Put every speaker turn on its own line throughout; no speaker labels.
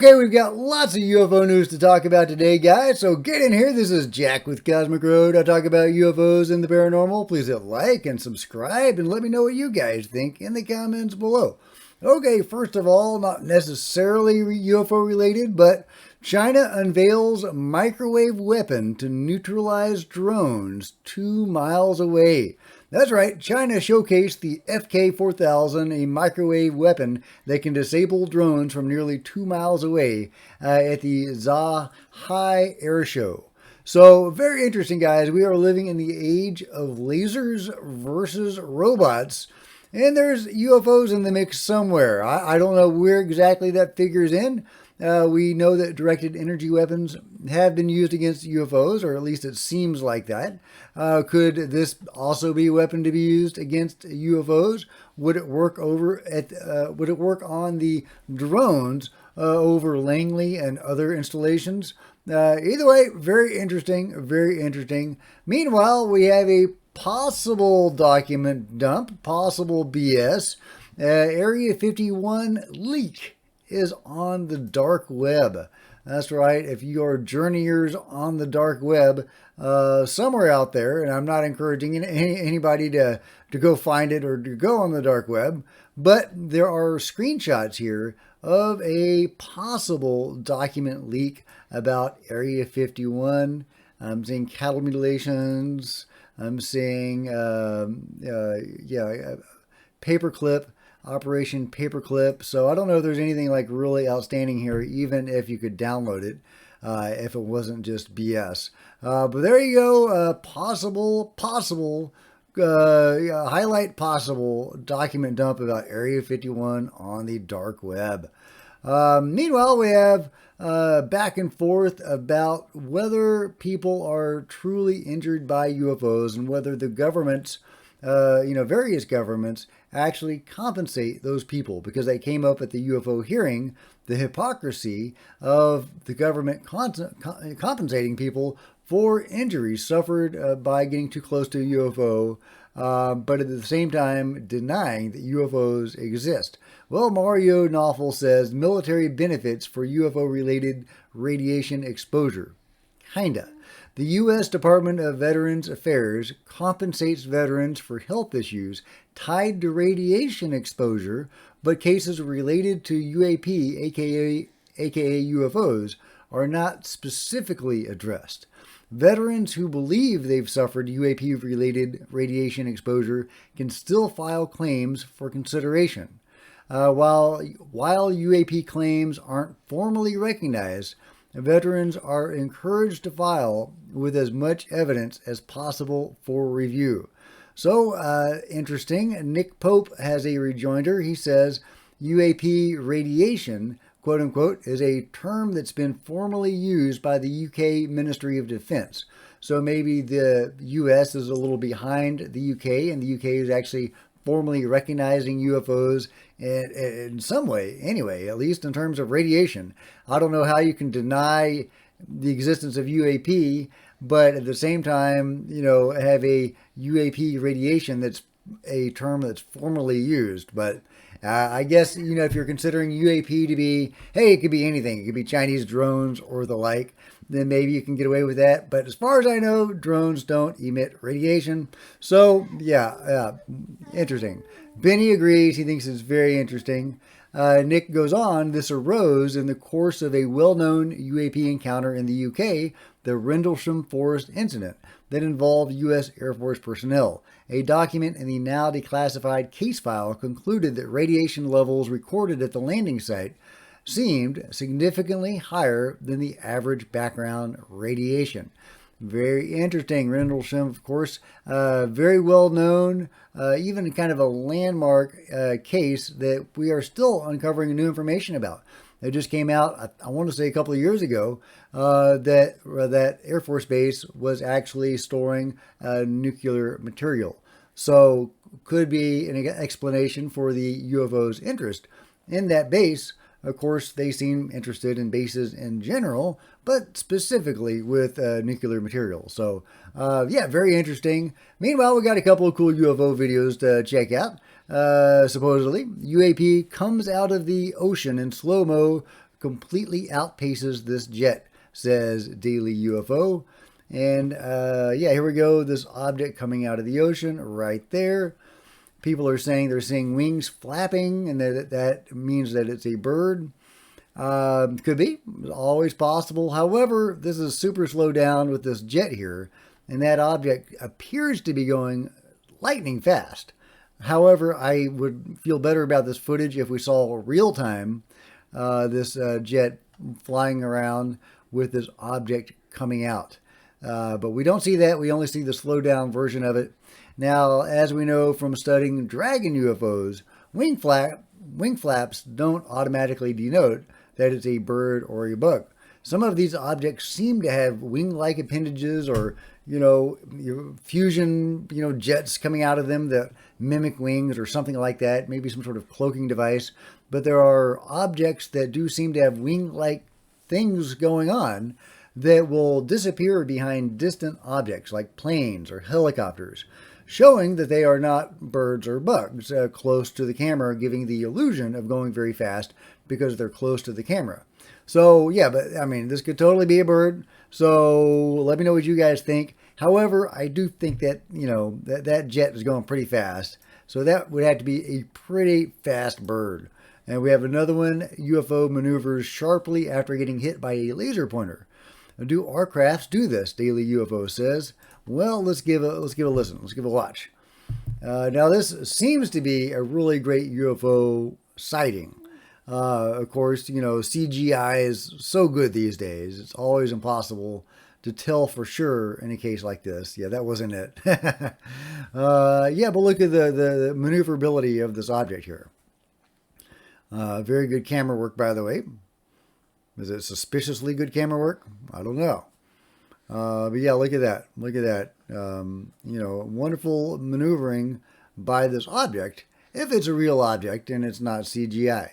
Okay, we've got lots of UFO news to talk about today, guys, so get in here. This is Jack with Cosmic Road. I talk about UFOs and the paranormal. Please hit like and subscribe and let me know what you guys think in the comments below. Okay, first of all, not necessarily UFO related, but China unveils microwave weapon to neutralize drones 2 miles away. That's right, China showcased the FK-4000, a microwave weapon that can disable drones from nearly 2 miles away at the Zhai Air Show. So, very interesting, guys. We are living in the age of lasers versus robots. And there's UFOs in the mix somewhere. I don't know where exactly that figures in. We know that directed energy weapons have been used against UFOs, or at least it seems like that. Could this also be a weapon to be used against UFOs? Would it work would it work on the drones over Langley and other installations? Either way, very interesting, very interesting. Meanwhile, we have a possible document dump, possible BS. Area 51 leak is on the dark web. That's right. If you are journeyers on the dark web, somewhere out there, and I'm not encouraging anybody to go find it or to go on the dark web, but there are screenshots here of a possible document leak about Area 51. I'm seeing cattle mutilations. I'm seeing, paperclip, Operation Paperclip. So I don't know if there's anything like really outstanding here, even if you could download it, if it wasn't just BS. But there you go. Possible, highlight possible document dump about Area 51 on the dark web. Meanwhile, we have back and forth about whether people are truly injured by UFOs and whether the governments, various governments, actually compensate those people, because they came up at the UFO hearing the hypocrisy of the government compensating people for injuries suffered by getting too close to a UFO, but at the same time denying that UFOs exist. Well, Mario Knopfel says military benefits for UFO-related radiation exposure. Kinda. The U.S. Department of Veterans Affairs compensates veterans for health issues tied to radiation exposure, but cases related to UAP, aka UFOs, are not specifically addressed. Veterans who believe they've suffered UAP-related radiation exposure can still file claims for consideration. While UAP claims aren't formally recognized, veterans are encouraged to file with as much evidence as possible for review. So, interesting. Nick Pope has a rejoinder. He says, UAP radiation, quote unquote, is a term that's been formally used by the UK Ministry of Defense. So maybe the US is a little behind the UK, and the UK is actually formally recognizing UFOs in some way, anyway, at least in terms of radiation. I don't know how you can deny the existence of UAP, but at the same time, have a UAP radiation that's a term that's formally used. But I guess, if you're considering UAP to be, hey, it could be anything. It could be Chinese drones or the like, then maybe you can get away with that. But as far as I know, drones don't emit radiation. So, interesting. Benny agrees. He thinks it's very interesting. Nick goes on, this arose in the course of a well-known UAP encounter in the UK, the Rendlesham Forest incident, that involved U.S. Air Force personnel. A document in the now declassified case file concluded that radiation levels recorded at the landing site seemed significantly higher than the average background radiation. Very interesting. Rendlesham, of course, very well known, even kind of a landmark case that we are still uncovering new information about. It just came out, I want to say a couple of years ago, that Air Force Base was actually storing nuclear material. So could be an explanation for the UFO's interest in that base. Of course, they seem interested in bases in general, but specifically with nuclear material. So, very interesting. Meanwhile, we got a couple of cool UFO videos to check out. Supposedly, UAP comes out of the ocean in slow-mo, completely outpaces this jet, says Daily UFO. And yeah, here we go. This object coming out of the ocean right there. People are saying they're seeing wings flapping, and that means that it's a bird. Could be. It's always possible. However, this is super slow down with this jet here, and that object appears to be going lightning fast. However, I would feel better about this footage if we saw real time this jet flying around with this object coming out. But we don't see that. We only see the slow down version of it. Now, as we know from studying dragon UFOs, wing flaps don't automatically denote that it's a bird or a bug. Some of these objects seem to have wing-like appendages or, fusion, jets coming out of them that mimic wings or something like that, maybe some sort of cloaking device. But there are objects that do seem to have wing-like things going on that will disappear behind distant objects like planes or helicopters, showing that they are not birds or bugs close to the camera, giving the illusion of going very fast because they're close to the camera. So, yeah, but I mean, this could totally be a bird. So let me know what you guys think. However, I do think that, that jet is going pretty fast. So that would have to be a pretty fast bird. And we have another one. UFO maneuvers sharply after getting hit by a laser pointer. Do our crafts do this? Daily UFO says. Well, let's give a listen. Let's give a watch. Now, this seems to be a really great UFO sighting. Of course, CGI is so good these days. It's always impossible to tell for sure in a case like this. Yeah, that wasn't it. Yeah, but look at the maneuverability of this object here. Very good camera work, by the way. Is it suspiciously good camera work? I don't know. But yeah, look at that. Look at that. Wonderful maneuvering by this object, if it's a real object and it's not CGI.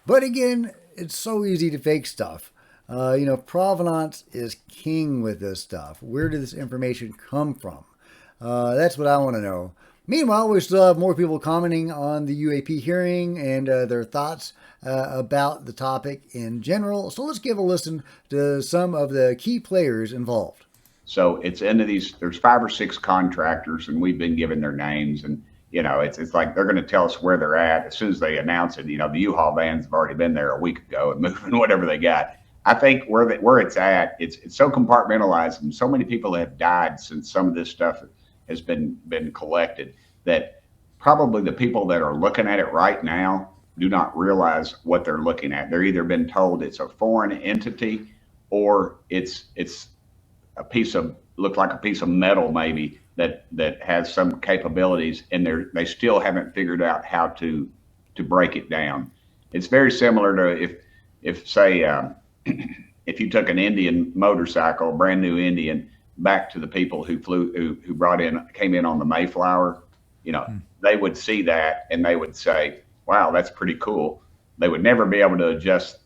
But again, it's so easy to fake stuff. Provenance is king with this stuff. Where did this information come from? That's what I want to know. Meanwhile, we still have more people commenting on the UAP hearing and their thoughts about the topic in general. So let's give a listen to some of the key players involved.
So it's into these, there's 5 or 6 contractors, and we've been given their names, and it's like they're going to tell us where they're at as soon as they announce it. The U-Haul vans have already been there a week ago and moving whatever they got. I think where it's at, it's so compartmentalized, and so many people have died since some of this stuff has been collected, that probably the people that are looking at it right now do not realize what they're looking at. They're either been told it's a foreign entity, or it's a piece of, look like a piece of metal maybe that has some capabilities, and they still haven't figured out how to break it down. It's very similar to if say if you took an Indian motorcycle, a brand new Indian, back to the people who came in on the Mayflower, they would see that and they would say, wow, that's pretty cool. They would never be able to adjust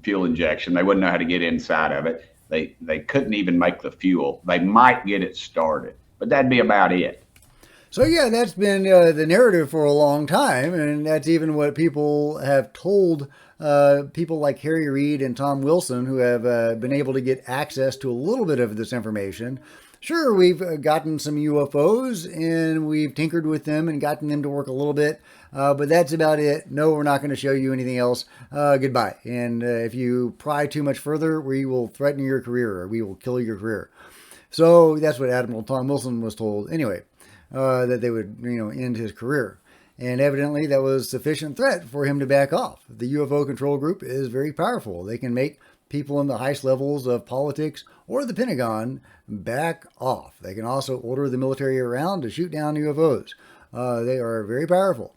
fuel injection. They wouldn't know how to get inside of it. They couldn't even make the fuel. They might get it started, but that'd be about it.
So yeah, that's been the narrative for a long time, and that's even what people have told people like Harry Reid and Tom Wilson, who have been able to get access to a little bit of this information. Sure, we've gotten some UFOs and we've tinkered with them and gotten them to work a little bit, but that's about it. No, we're not going to show you anything else. Goodbye. And if you pry too much further, we will threaten your career, or we will kill your career. So that's what Admiral Tom Wilson was told anyway, that they would, end his career. And evidently that was sufficient threat for him to back off. The UFO control group is very powerful. They can make people in the highest levels of politics or the Pentagon back off. They can also order the military around to shoot down UFOs. They are very powerful.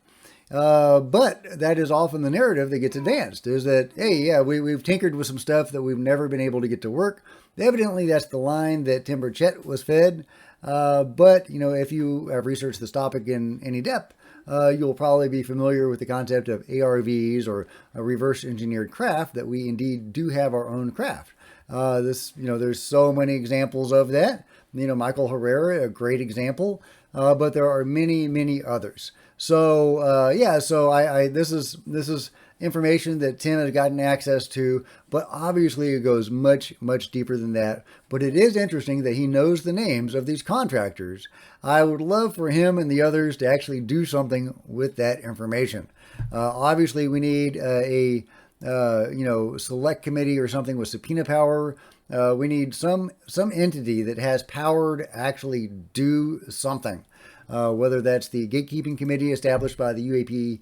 But that is often the narrative that gets advanced, is that, hey, yeah, we've tinkered with some stuff that we've never been able to get to work. Evidently, that's the line that Tim Burchett was fed. But, if you have researched this topic in any depth, you'll probably be familiar with the concept of ARVs, or a reverse engineered craft, that we indeed do have our own craft. There's so many examples of that. Michael Herrera, a great example, but there are many, many others. So, this is information that Tim has gotten access to, but obviously it goes much, much deeper than that. But it is interesting that he knows the names of these contractors. I would love for him and the others to actually do something with that information. Obviously, we need a select committee or something with subpoena power. We need some entity that has power to actually do something. Whether that's the gatekeeping committee established by the UAP,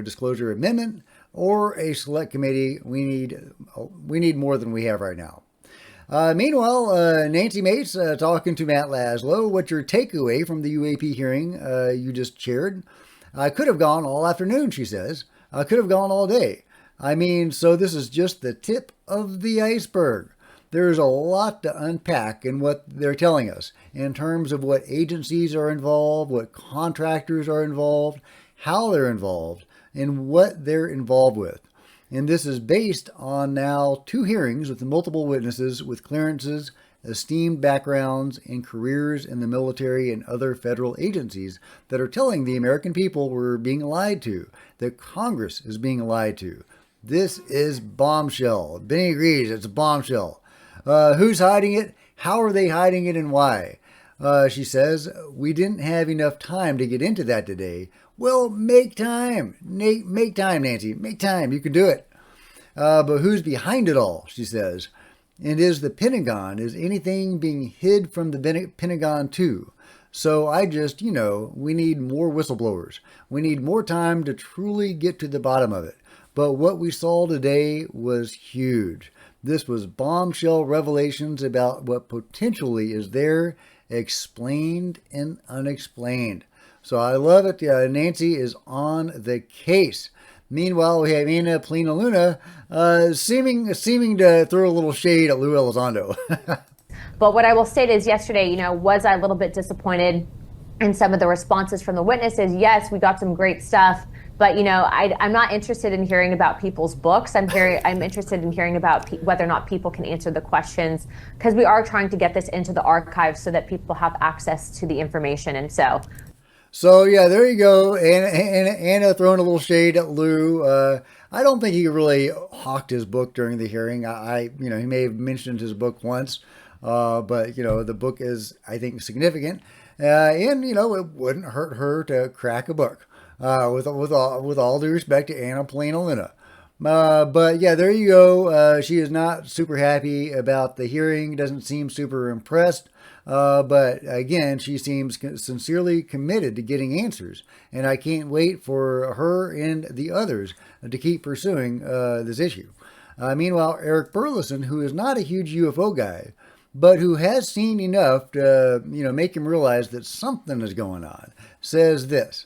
disclosure amendment, or a select committee. We need more than we have right now. Meanwhile, Nancy Mace talking to Matt Laszlo. What's your takeaway from the UAP hearing you just shared? I could have gone all afternoon, she says. I could have gone all day. I mean, so this is just the tip of the iceberg. There's a lot to unpack in what they're telling us in terms of what agencies are involved, what contractors are involved, how they're involved, and what they're involved with. And this is based on now 2 hearings with multiple witnesses with clearances, esteemed backgrounds, and careers in the military and other federal agencies that are telling the American people we're being lied to, that Congress is being lied to. This is bombshell. Benny agrees, it's a bombshell. Who's hiding it? How are they hiding it and why? She says, we didn't have enough time to get into that today. Well, make time. Make time, Nancy. Make time. You can do it. But who's behind it all, she says. And is the Pentagon, is anything being hid from the Pentagon too? So we need more whistleblowers. We need more time to truly get to the bottom of it. But what we saw today was huge. This was bombshell revelations about what potentially is there, explained and unexplained. So I love it. Nancy is on the case. Meanwhile, we have Anna Polina Luna seeming to throw a little shade at Lou Elizondo.
But what I will state is yesterday, was I a little bit disappointed in some of the responses from the witnesses? Yes, we got some great stuff. But, I'm not interested in hearing about people's books. I'm interested in hearing about whether or not people can answer the questions, because we are trying to get this into the archives so that people have access to the information. And so
yeah, there you go. Anna throwing a little shade at Lou. I don't think he really hawked his book during the hearing. He may have mentioned his book once, but the book is, I think, significant, and it wouldn't hurt her to crack a book. With all due respect to Anna Polina Luna. But yeah, there you go. She is not super happy about the hearing, doesn't seem super impressed. But again, she seems sincerely committed to getting answers. And I can't wait for her and the others to keep pursuing this issue. Meanwhile, Eric Burleson, who is not a huge UFO guy, but who has seen enough to make him realize that something is going on, says this.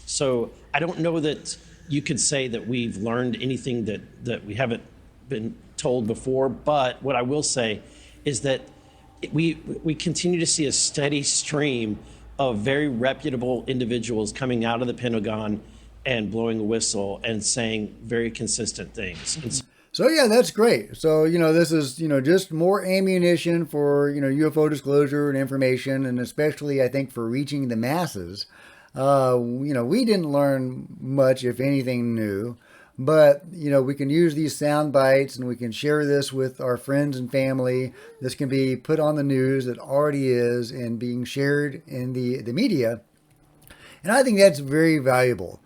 So I don't know that you could say that we've learned anything that we haven't been told before. But what I will say is that we continue to see a steady stream of very reputable individuals coming out of the Pentagon and blowing a whistle and saying very consistent things.
So yeah, that's great. So, this is, just more ammunition for, UFO disclosure and information, and especially, I think, for reaching the masses. We didn't learn much, if anything, new, but, we can use these sound bites and we can share this with our friends and family. This can be put on the news that already is and being shared in the media. And I think that's very valuable.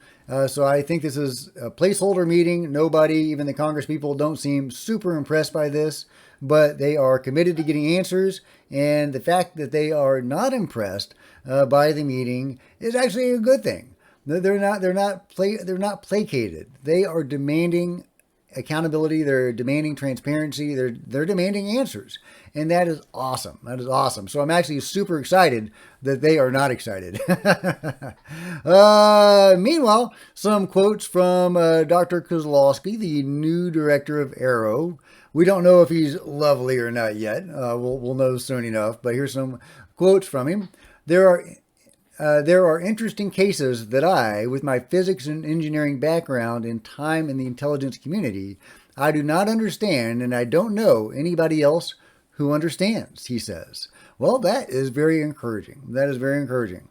So I think this is a placeholder meeting. Nobody, even the Congress people, don't seem super impressed by this, but they are committed to getting answers. And the fact that they are not impressed by the meeting is actually a good thing. They're not placated. They are demanding accountability. They're demanding transparency. They're demanding answers, and that is awesome. That is awesome. So I'm actually super excited that they are not excited. Meanwhile, some quotes from Dr. Kozlowski, the new director of AARO. We don't know if he's lovely or not yet. We'll know soon enough. But here's some quotes from him. There are interesting cases that I, with my physics and engineering background and time in the intelligence community, I do not understand, and I don't know anybody else who understands, he says. Well, that is very encouraging. That is very encouraging.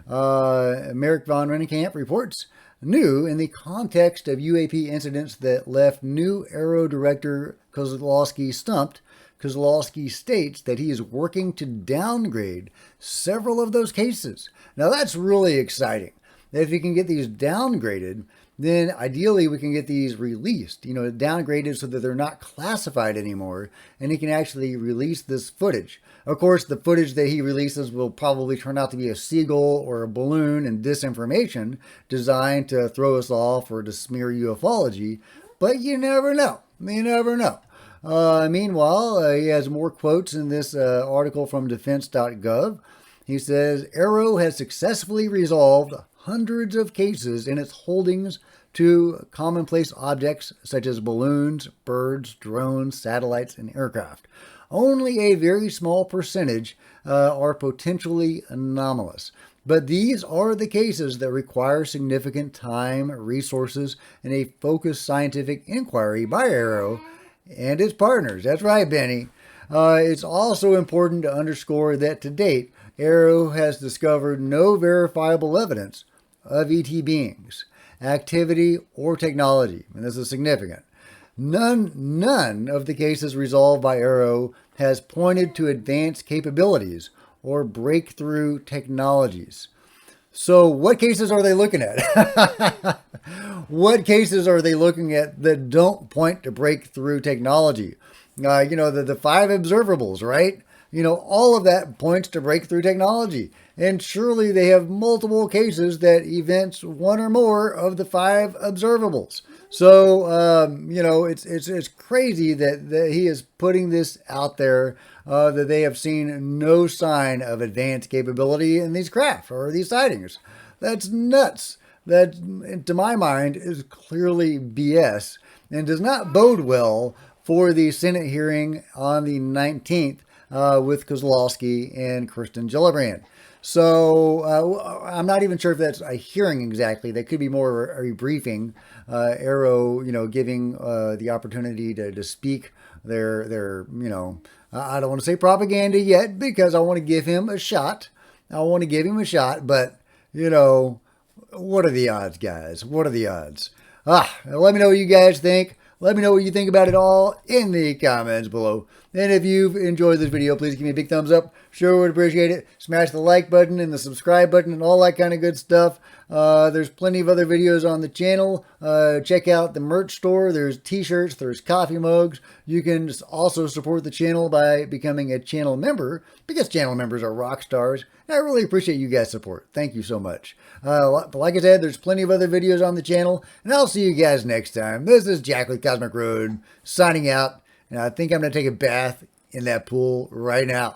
Merrick von Rennenkamp reports, new in the context of UAP incidents that left new AARO director Kozlowski stumped. Kozlowski states that he is working to downgrade several of those cases. Now that's really exciting. If you can get these downgraded, then ideally we can get these released, downgraded so that they're not classified anymore, and he can actually release this footage. Of course, the footage that he releases will probably turn out to be a seagull or a balloon and disinformation designed to throw us off or to smear ufology, but you never know. You never know. Meanwhile, he has more quotes in this article from defense.gov. He says, AARO has successfully resolved hundreds of cases in its holdings to commonplace objects such as balloons, birds, drones, satellites, and aircraft. Only a very small percentage are potentially anomalous. But these are the cases that require significant time, resources, and a focused scientific inquiry by AARO and its partners. That's right, Benny. It's also important to underscore that to date, AARO has discovered no verifiable evidence of ET beings, activity, or technology. And this is significant. None of the cases resolved by AARO has pointed to advanced capabilities or breakthrough technologies. So what cases are they looking at? What cases are they looking at that don't point to breakthrough technology? The 5 observables, right? All of that points to breakthrough technology. And surely they have multiple cases that events one or more of the 5 observables. So, it's crazy that he is putting this out there, that they have seen no sign of advanced capability in these craft or these sightings. That's nuts. That, to my mind, is clearly BS and does not bode well for the Senate hearing on the 19th with Kozlowski and Kirsten Gillibrand. So I'm not even sure if that's a hearing exactly. That could be more of a briefing. AARO, giving the opportunity to speak their I don't want to say propaganda yet because I want to give him a shot. But, what are the odds, guys? What are the odds? Let me know what you guys think. Let me know what you think about it all in the comments below. And if you've enjoyed this video, please give me a big thumbs up. Sure would appreciate it. Smash the like button and the subscribe button and all that kind of good stuff. There's plenty of other videos on the channel. Check out the merch store. There's t-shirts. There's coffee mugs. You can also support the channel by becoming a channel member because channel members are rock stars. And I really appreciate you guys' support. Thank you so much. Like I said, there's plenty of other videos on the channel. And I'll see you guys next time. This is Jack with Cosmic Road signing out. And I think I'm going to take a bath in that pool right now.